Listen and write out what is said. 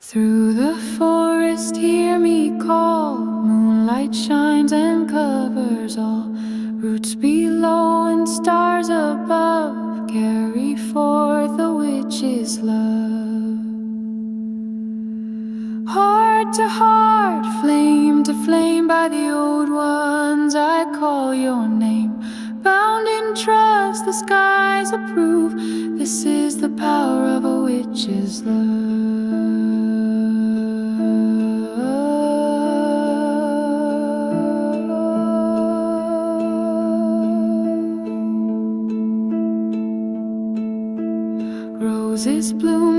Through the forest hear me call, moonlight shines and covers all. Roots below and stars above carry forth a witch's love. Heart to heart, flame to flame, by the old ones I call your name. Bound in trust, the skies approve. This is the power of a witch's love. Roses bloom